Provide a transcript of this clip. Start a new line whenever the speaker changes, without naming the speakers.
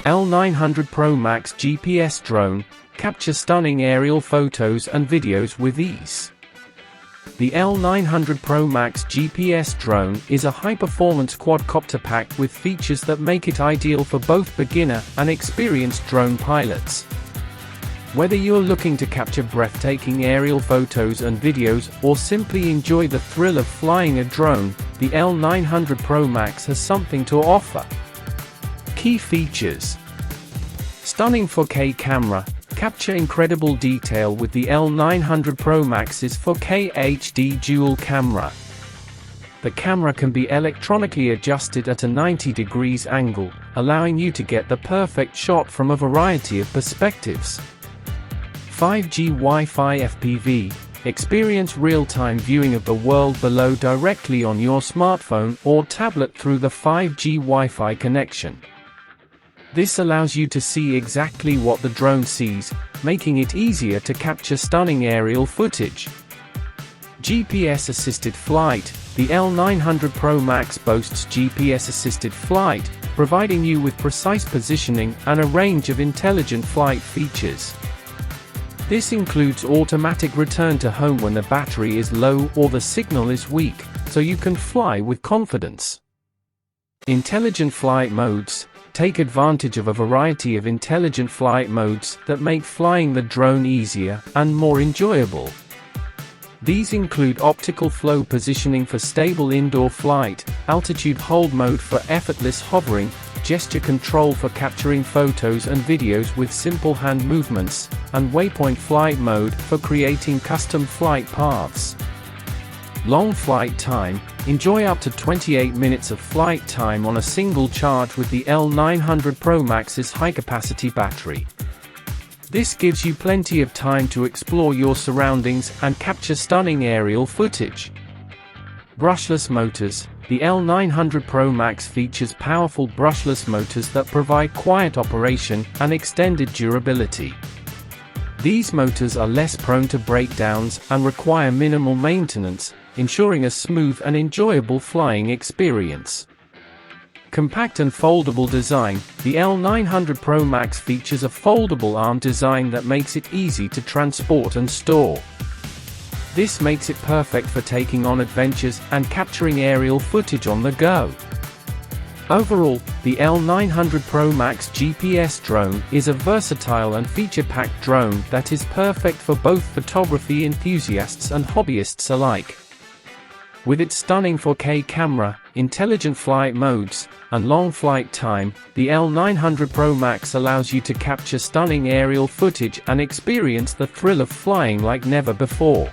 L900 Pro MAX GPS drone, capture stunning aerial photos and videos with ease. The L900 Pro MAX GPS drone is a high-performance quadcopter packed with features that make it ideal for both beginner and experienced drone pilots. Whether you're looking to capture breathtaking aerial photos and videos or simply enjoy the thrill of flying a drone, the L900 Pro MAX has something to offer. Key features: stunning 4K camera. Capture incredible detail with the L900 Pro Max's 4K HD dual camera. The camera can be electronically adjusted at a 90 degrees angle, allowing you to get the perfect shot from a variety of perspectives. 5G Wi-Fi FPV. Experience real-time viewing of the world below directly on your smartphone or tablet through the 5G Wi-Fi connection. This allows you to see exactly what the drone sees, making it easier to capture stunning aerial footage. GPS-assisted flight. The L900 Pro MAX boasts GPS-assisted flight, providing you with precise positioning and a range of intelligent flight features. This includes automatic return to home when the battery is low or the signal is weak, so you can fly with confidence. Intelligent flight modes. Take advantage of a variety of intelligent flight modes that make flying the drone easier and more enjoyable. These include optical flow positioning for stable indoor flight, altitude hold mode for effortless hovering, gesture control for capturing photos and videos with simple hand movements, and waypoint flight mode for creating custom flight paths. Long flight time. Enjoy up to 28 minutes of flight time on a single charge with the L900 Pro Max's high-capacity battery. This gives you plenty of time to explore your surroundings and capture stunning aerial footage. Brushless motors. The L900 Pro Max features powerful brushless motors that provide quiet operation and extended durability. These motors are less prone to breakdowns and require minimal maintenance, ensuring a smooth and enjoyable flying experience. Compact and foldable design. The L900 Pro Max features a foldable arm design that makes it easy to transport and store. This makes it perfect for taking on adventures and capturing aerial footage on the go. Overall, the L900 Pro Max GPS drone is a versatile and feature-packed drone that is perfect for both photography enthusiasts and hobbyists alike. With its stunning 4K camera, intelligent flight modes, and long flight time, the L900 Pro Max allows you to capture stunning aerial footage and experience the thrill of flying like never before.